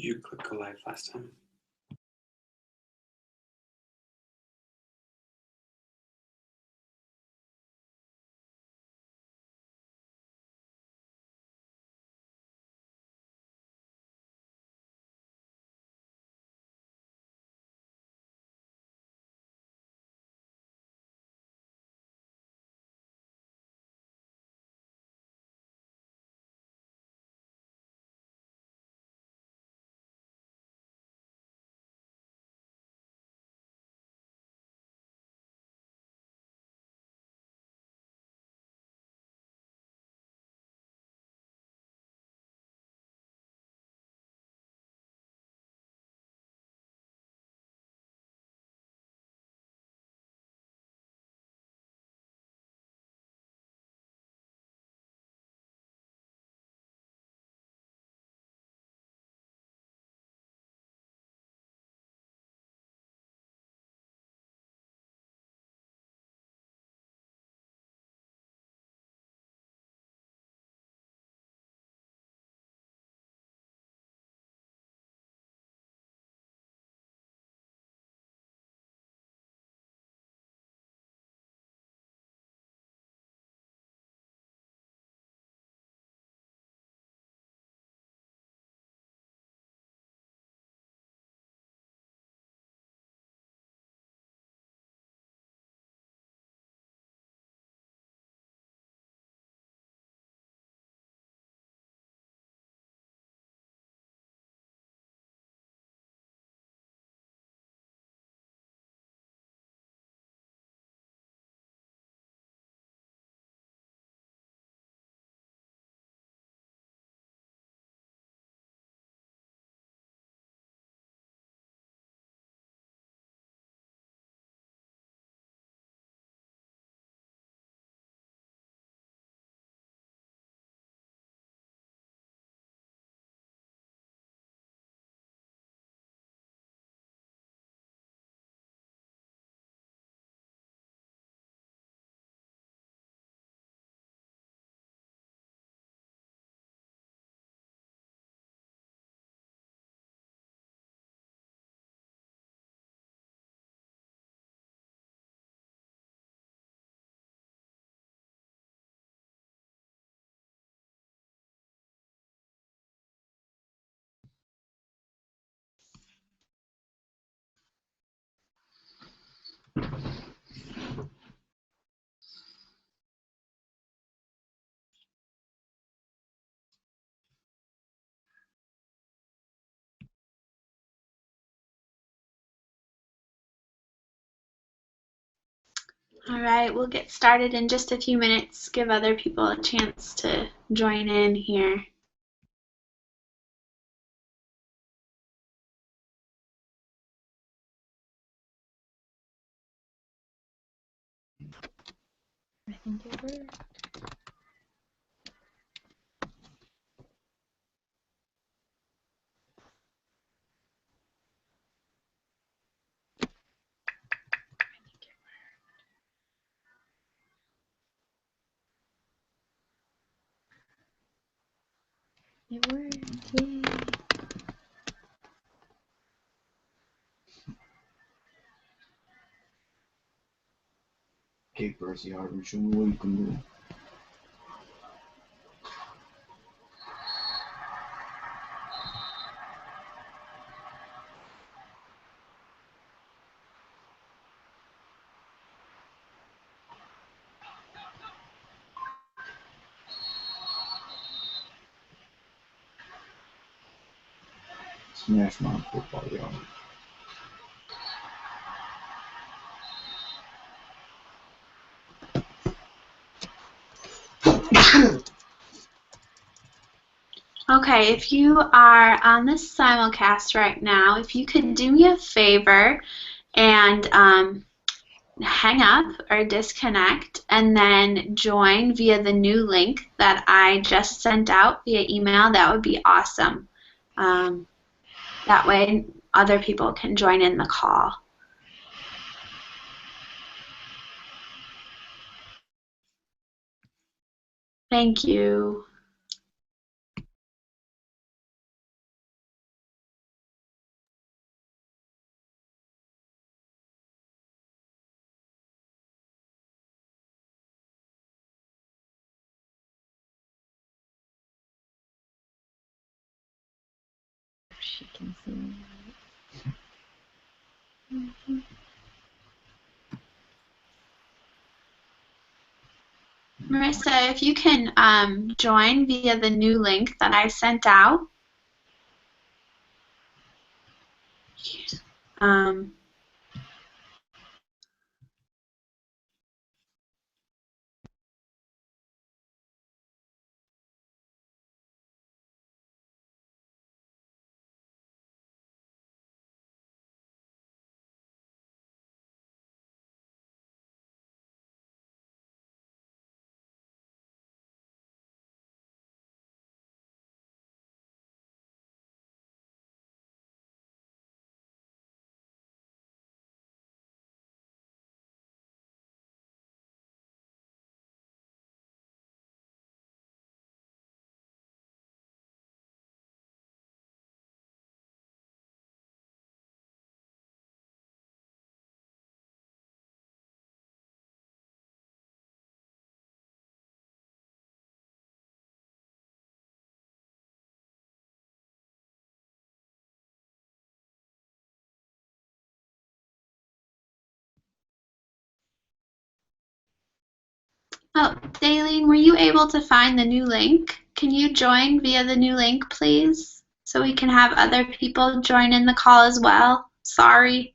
Did you click go live last time? All right, we'll get started in just a few minutes. Give other people a chance to join in here. I think it worked. It worked. Yay. Okay, Percy Harvard, show me what you can do. Smash Mouth football, y'all. Okay, if you are on this simulcast right now, if you could do me a favor and hang up or disconnect and then join via the new link that I just sent out via email, that would be awesome. That way other people can join in the call. Thank you. she can see me. Marissa, if you can join via the new link that I sent out. Um, oh, Daleen, were you able to find the new link? Can you join via the new link, please? So we can have other people join in the call as well. Sorry.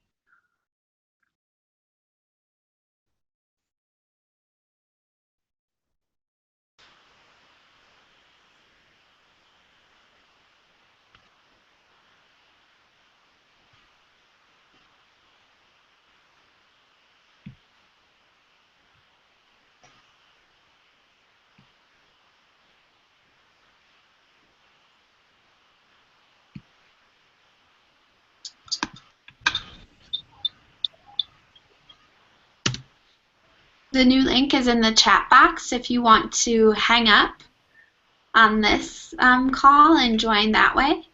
The new link is in the chat box if you want to hang up on this call and join that way.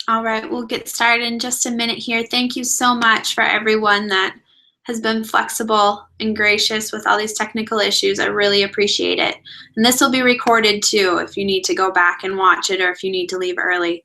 All right, we'll get started in just a minute here. Thank you so much for everyone that has been flexible and gracious with all these technical issues. I really appreciate it. And this will be recorded too if you need to go back and watch it or if you need to leave early.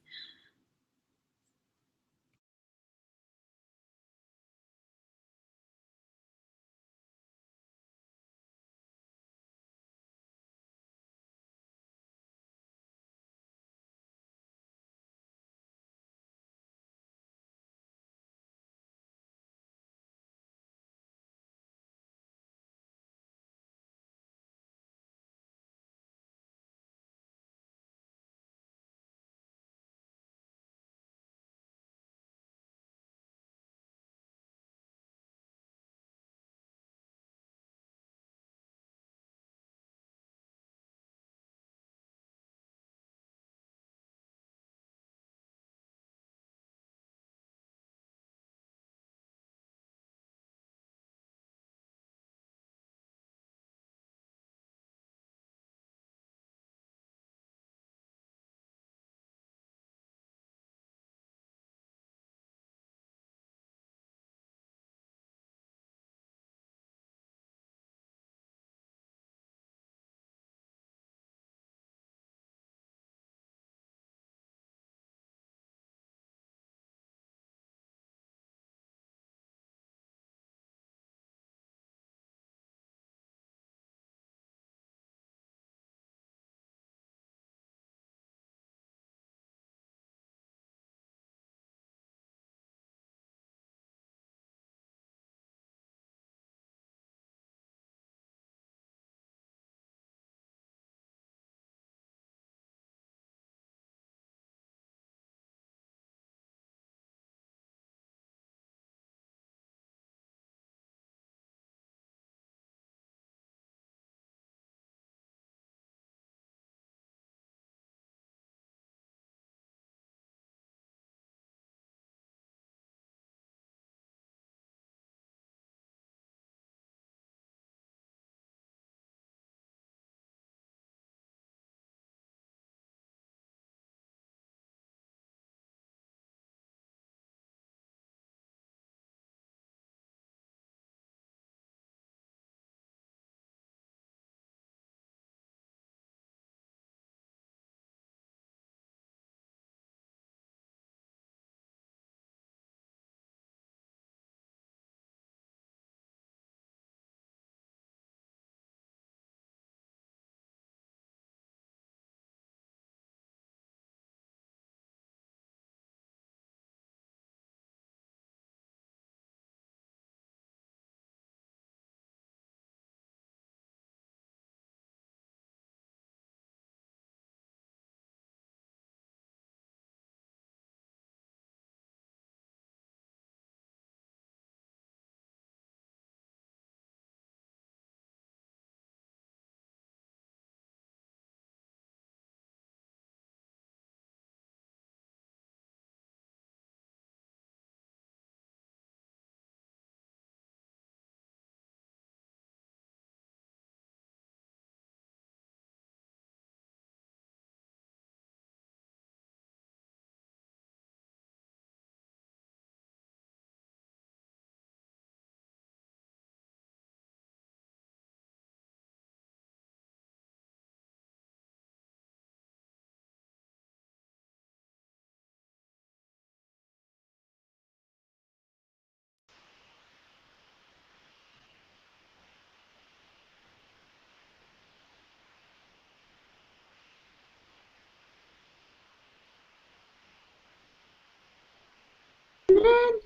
muted?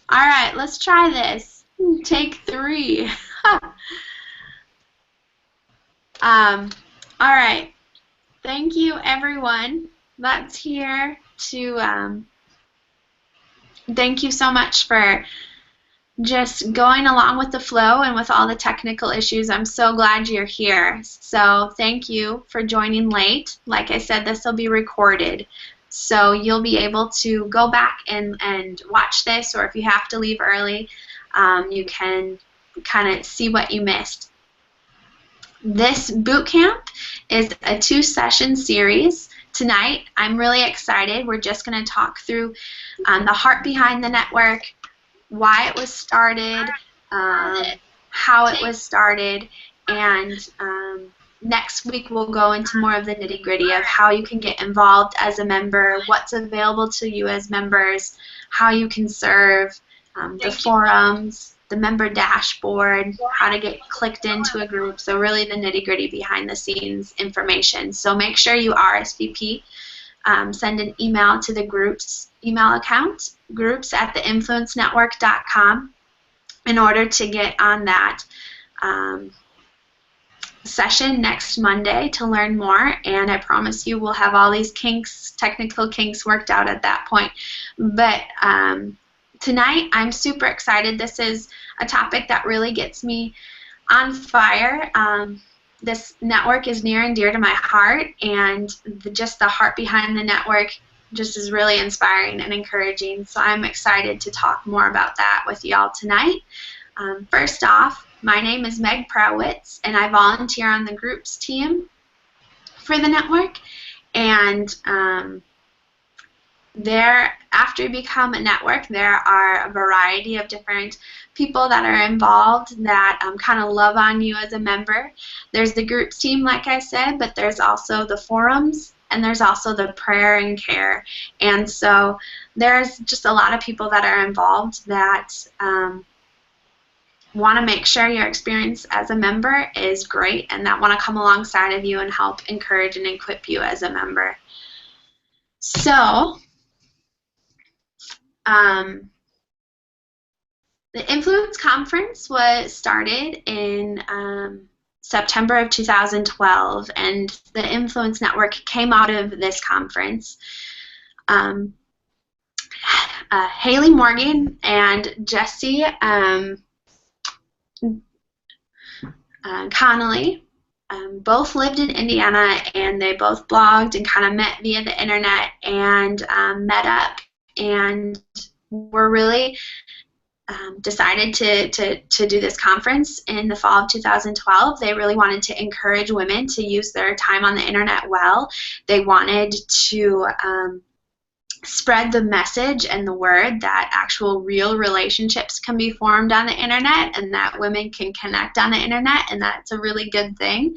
All right, let's try this. Take 3. All right. Thank you, everyone that's here to thank you so much for just going along with the flow and with all the technical issues. I'm so glad you're here. So thank you for joining late. Like I said, this will be recorded. So you'll be able to go back and watch this, or if you have to leave early, you can kind of see what you missed. This boot camp is a 2-session series. Tonight, I'm really excited. We're just going to talk through the heart behind the network, why it was started, how it was started, and next week we'll go into more of the nitty-gritty of how you can get involved as a member, what's available to you as members, how you can serve, the forums, the member dashboard, how to get clicked into a group, so really the nitty-gritty behind the scenes information. So make sure you RSVP. Send an email to the group's email account, groups@theinfluencenetwork.com, in order to get on that session next Monday to learn more. And I promise you we'll have all these kinks, technical kinks, worked out at that point. But tonight I'm super excited. This is a topic that really gets me on fire. This network is near and dear to my heart, and just the heart behind the network just is really inspiring and encouraging. So I'm excited to talk more about that with y'all tonight. First off, my name is Meg Prowitz, and I volunteer on the groups team for the network. And after you become a network, there are a variety of different people that are involved that kind of love on you as a member. There's the groups team, like I said, but there's also the forums, and there's also the prayer and care. And so there's just a lot of people that are involved that want to make sure your experience as a member is great, and that want to come alongside of you and help encourage and equip you as a member. So the Influence Conference was started in September of 2012, and the Influence Network came out of this conference. Haley Morgan and Jesse Connolly both lived in Indiana, and they both blogged and kind of met via the internet and met up, and were really decided to do this conference in the fall of 2012. They really wanted to encourage women to use their time on the internet well. They wanted to spread the message and the word that actual real relationships can be formed on the internet, and that women can connect on the internet, and that's a really good thing.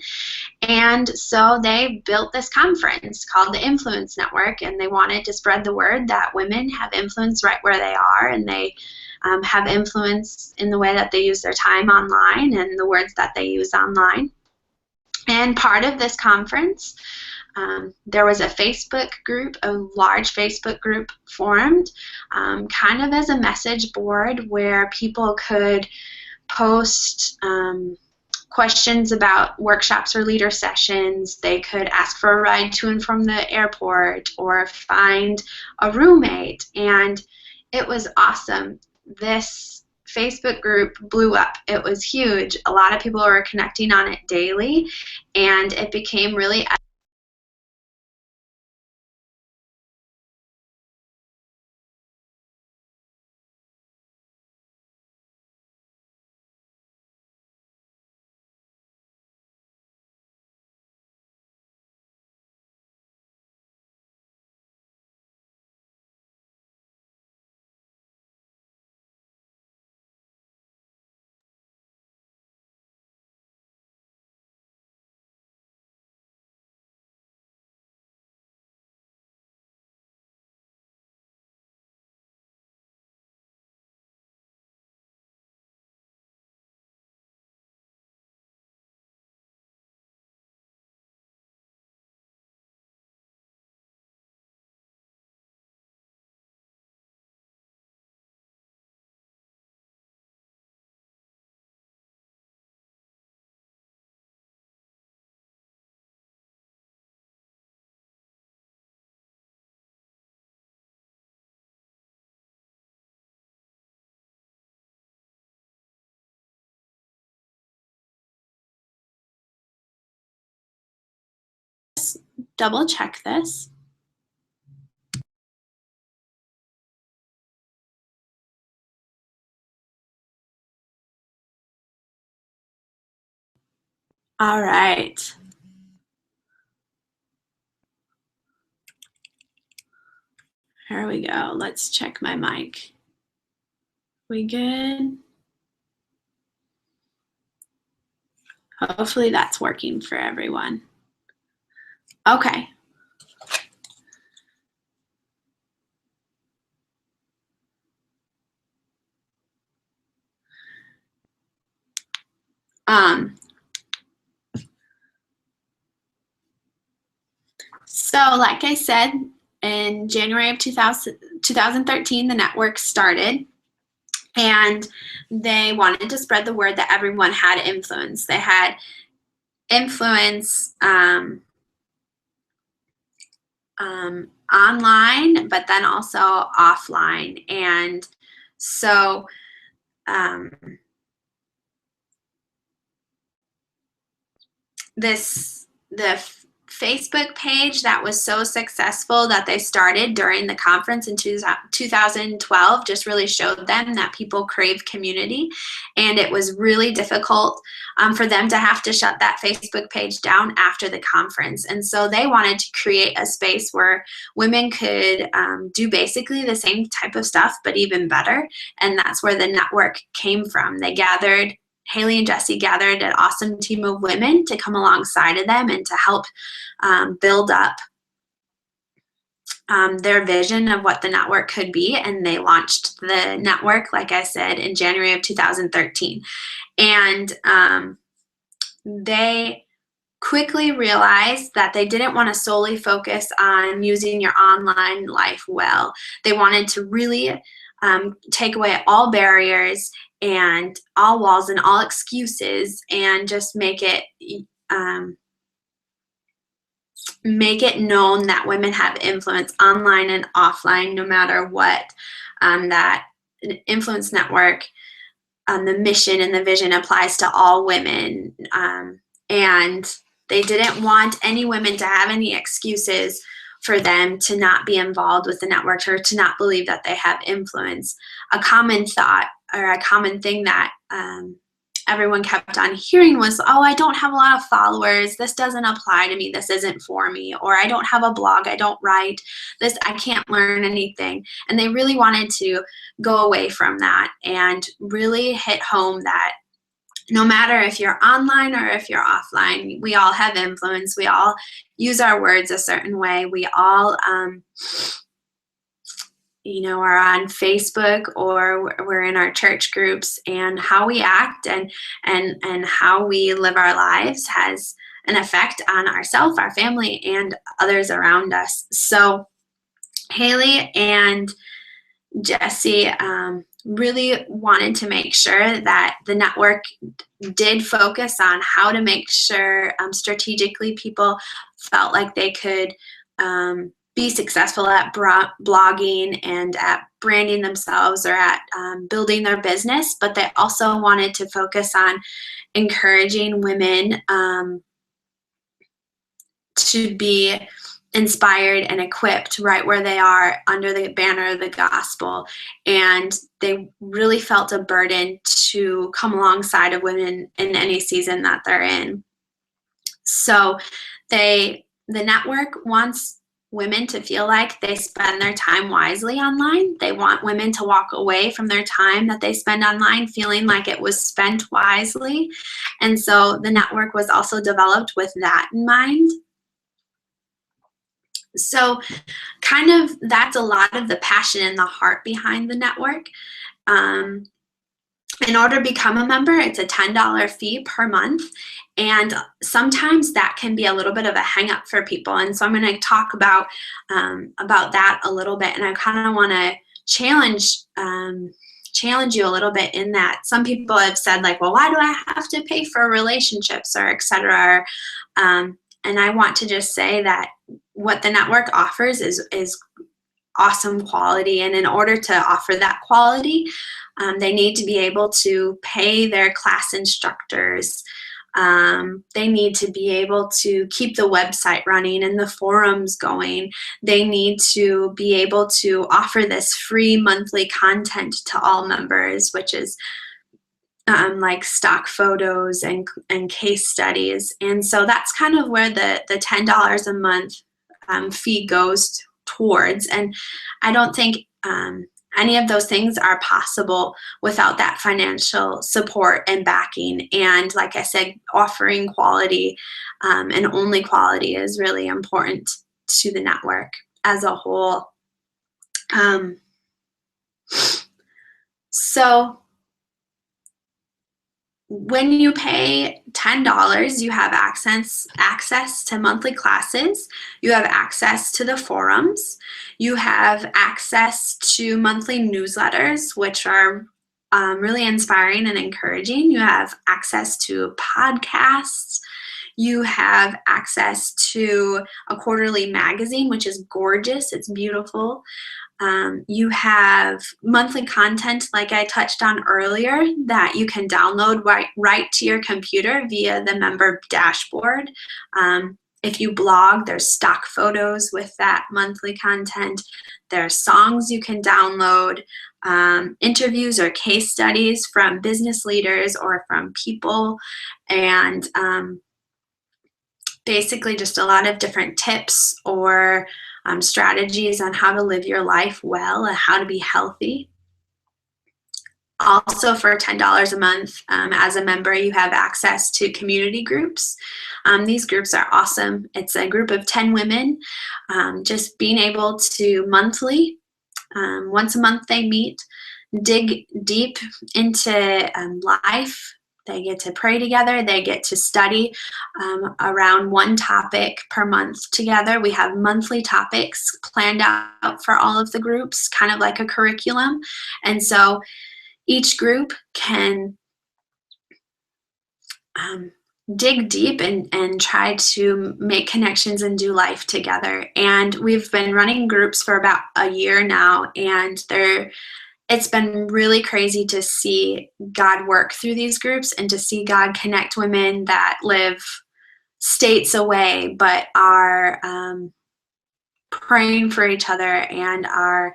And so they built this conference called the Influence Network, and they wanted to spread the word that women have influence right where they are, and they have influence in the way that they use their time online and the words that they use online. And part of this conference, there was a Facebook group, a large Facebook group formed, kind of as a message board where people could post questions about workshops or leader sessions. They could ask for a ride to and from the airport, or find a roommate, and it was awesome. This Facebook group blew up. It was huge. A lot of people were connecting on it daily, and it became really double check this. All right. Here we go. Let's check my mic. We good? Hopefully that's working for everyone. Okay. So like I said, in January of 2013, the network started, and they wanted to spread the word that everyone had influence. They had influence online, but then also offline. And so the Facebook page that was so successful that they started during the conference in 2012 just really showed them that people crave community, and it was really difficult for them to have to shut that Facebook page down after the conference. And so they wanted to create a space where women could do basically the same type of stuff, but even better. And that's where the network came from. Haley and Jesse gathered an awesome team of women to come alongside of them and to help build up their vision of what the network could be. And they launched the network, like I said, in January of 2013. And they quickly realized that they didn't want to solely focus on using your online life well. They wanted to really take away all barriers and all walls and all excuses, and just make it known that women have influence online and offline, no matter what. That influence network, the mission and the vision applies to all women, and they didn't want any women to have any excuses for them to not be involved with the network or to not believe that they have influence. A common thought or a common thing that everyone kept on hearing was, oh, I don't have a lot of followers. This doesn't apply to me. This isn't for me. Or I don't have a blog. I don't write. I can't learn anything. And they really wanted to go away from that and really hit home that no matter if you're online or if you're offline, we all have influence. We all use our words a certain way. We all are on Facebook, or we're in our church groups, and how we act and how we live our lives has an effect on ourselves, our family, and others around us. So Haley and Jesse really wanted to make sure that the network did focus on how to make sure strategically people felt like they could be successful at blogging and at branding themselves or at building their business, but they also wanted to focus on encouraging women to be inspired and equipped right where they are under the banner of the gospel. And they really felt a burden to come alongside of women in any season that they're in. So the network wants women to feel like they spend their time wisely online. They want women to walk away from their time that they spend online feeling like it was spent wisely. And so the network was also developed with that in mind. So kind of that's a lot of the passion and the heart behind the network. In order to become a member, it's a $10 fee per month. And sometimes that can be a little bit of a hang up for people. And so I'm going to talk about that a little bit. And I kind of want to challenge you a little bit in that. Some people have said, like, well, why do I have to pay for relationships or et cetera? And I want to just say that what the network offers is awesome quality. And in order to offer that quality, they need to be able to pay their class instructors They need to be able to keep the website running and the forums going. They need to be able to offer this free monthly content to all members, which is like stock photos and case studies. And so that's kind of where the $10 a month fee goes towards. And I don't think any of those things are possible without that financial support and backing. And like I said, offering quality and only quality is really important to the network as a whole. So when you pay $10, you have access to monthly classes, you have access to the forums, you have access to monthly newsletters, which are really inspiring and encouraging. You have access to podcasts. You have access to a quarterly magazine, which is gorgeous. It's beautiful. You have monthly content, like I touched on earlier, that you can download right to your computer via the member dashboard. If you blog, there's stock photos with that monthly content. There's songs you can download, interviews or case studies from business leaders or from people, and basically just a lot of different tips or strategies on how to live your life well and how to be healthy. Also, for $10 a month, as a member, you have access to community groups. These groups are awesome. It's a group of 10 women, just being able to monthly, once a month they meet, dig deep into life. They get to pray together. They get to study around one topic per month together. We have monthly topics planned out for all of the groups, kind of like a curriculum. And so each group can dig deep and try to make connections and do life together. And we've been running groups for about a year now, and it's been really crazy to see God work through these groups and to see God connect women that live states away but are praying for each other and are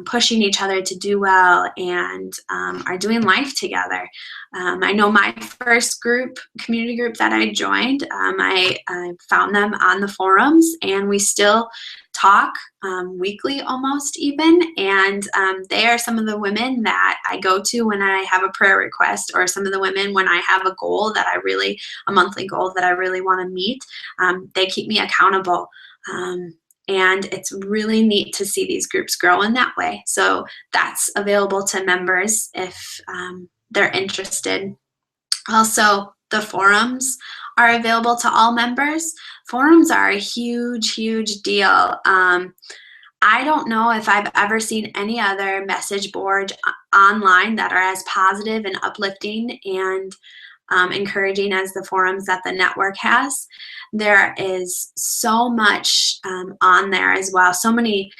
pushing each other to do well and are doing life together. I know my first community group that I joined, I found them on the forums, and we still talk weekly almost even, and they are some of the women that I go to when I have a prayer request, or some of the women when I have a goal that a monthly goal that I really want to meet. They keep me accountable. And it's really neat to see these groups grow in that way. So that's available to members if they're interested. Also, the forums are available to all members. Forums are a huge, huge deal. I don't know if I've ever seen any other message board online that are as positive and uplifting and encouraging as the forums that the network has. There is so much on there as well. So many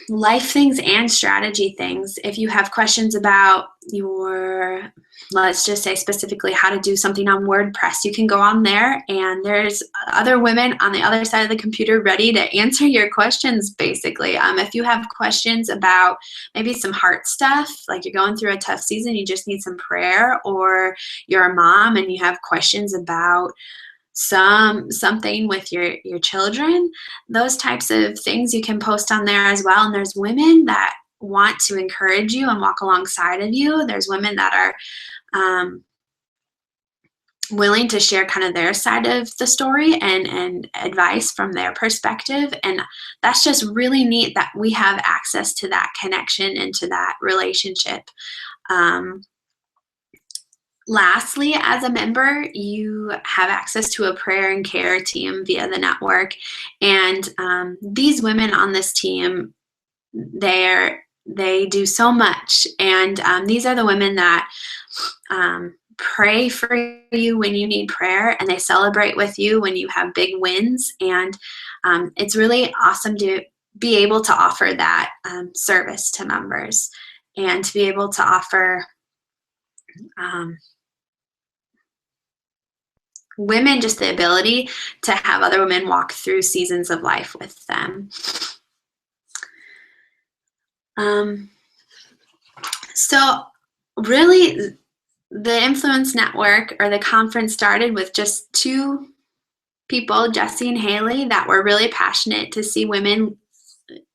life things and strategy things. If you have questions about let's just say specifically how to do something on WordPress, you can go on there, and there's other women on the other side of the computer ready to answer your questions, basically. If you have questions about maybe some heart stuff, like you're going through a tough season, you just need some prayer, or you're a mom and you have questions about something with your children, those types of things you can post on there as well. And there's women that want to encourage you and walk alongside of you. There's women that are willing to share kind of their side of the story and advice from their perspective. And that's just really neat that we have access to that connection and to that relationship. Lastly, as a member, you have access to a prayer and care team via the network. And these women on this team, they do so much. And these are the women that pray for you when you need prayer, and they celebrate with you when you have big wins. And it's really awesome to be able to offer that service to members, and to be able to offer women just the ability to have other women walk through seasons of life with them. So really, the Influence Network, or the conference, started with just two people, Jesse and Haley, that were really passionate to see women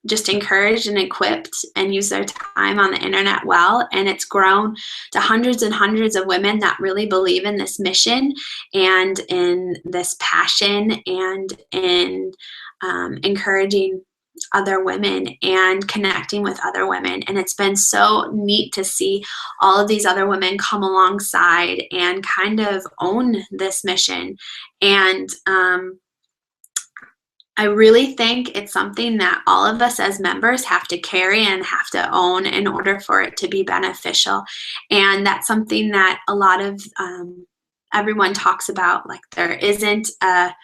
just encouraged and equipped and use their time on the internet well. And it's grown to hundreds and hundreds of women that really believe in this mission and in this passion and in encouraging other women and connecting with other women. And it's been so neat to see all of these other women come alongside and kind of own this mission. And I really think it's something that all of us as members have to carry and have to own in order for it to be beneficial. And that's something that a lot of everyone talks about. Like, there isn't a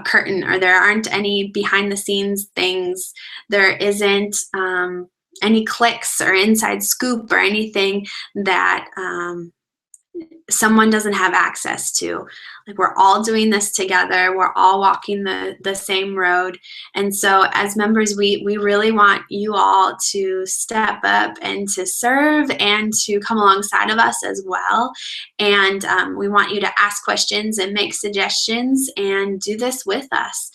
curtain, or there aren't any behind the scenes things. There isn't any clicks or inside scoop or anything that someone doesn't have access to. Like, we're all doing this together. We're all walking the same road. And so as members, we really want you all to step up and to serve and to come alongside of us as well. And we want you to ask questions and make suggestions and do this with us.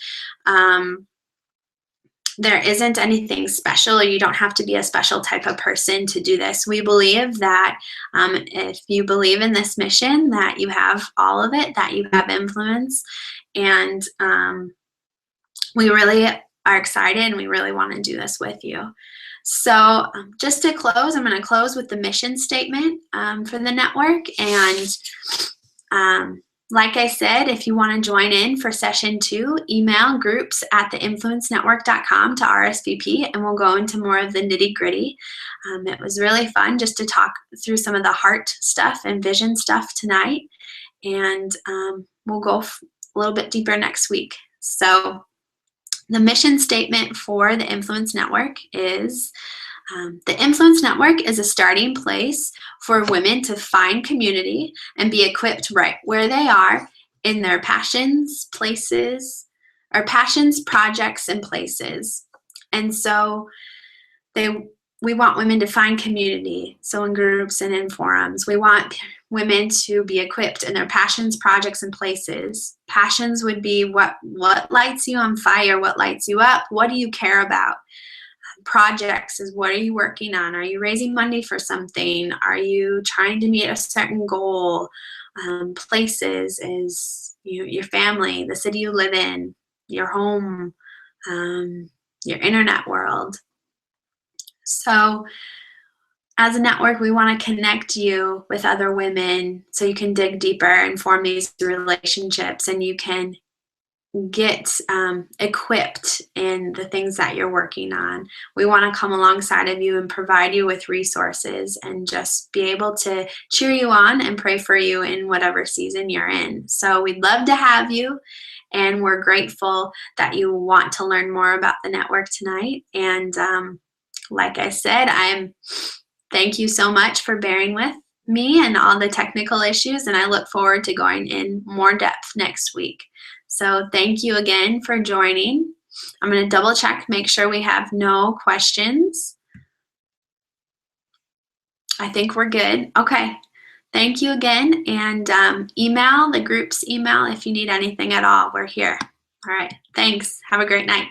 There isn't anything special, or you don't have to be a special type of person to do this. We believe that if you believe in this mission, that you have all of it, that you have influence. And we really are excited, and we really want to do this with you. So just to close, I'm going to close with the mission statement for the network. And like I said, if you want to join in for session 2, email groups@theinfluencenetwork.com to RSVP, and we'll go into more of the nitty-gritty. It was really fun just to talk through some of the heart stuff and vision stuff tonight, and we'll go a little bit deeper next week. So the mission statement for the Influence Network is, the Influence Network is a starting place for women to find community and be equipped right where they are in their passions, projects, and places. And so we want women to find community, so in groups and in forums. We want women to be equipped in their passions, projects, and places. Passions would be what lights you on fire, what lights you up, what do you care about? Projects is, what are you working on? Are you raising money for something? Are you trying to meet a certain goal? Places is your family, the city you live in, your home, your internet world. So as a network, we want to connect you with other women so you can dig deeper and form these relationships, and you can get equipped in the things that you're working on. We want to come alongside of you and provide you with resources and just be able to cheer you on and pray for you in whatever season you're in. So we'd love to have you, and we're grateful that you want to learn more about the network tonight. And like I said, thank you so much for bearing with me and all the technical issues, and I look forward to going in more depth next week. So thank you again for joining. I'm going to double check, make sure we have no questions. I think we're good. Okay. Thank you again, and email the group's email if you need anything at all. We're here. All right. Thanks. Have a great night.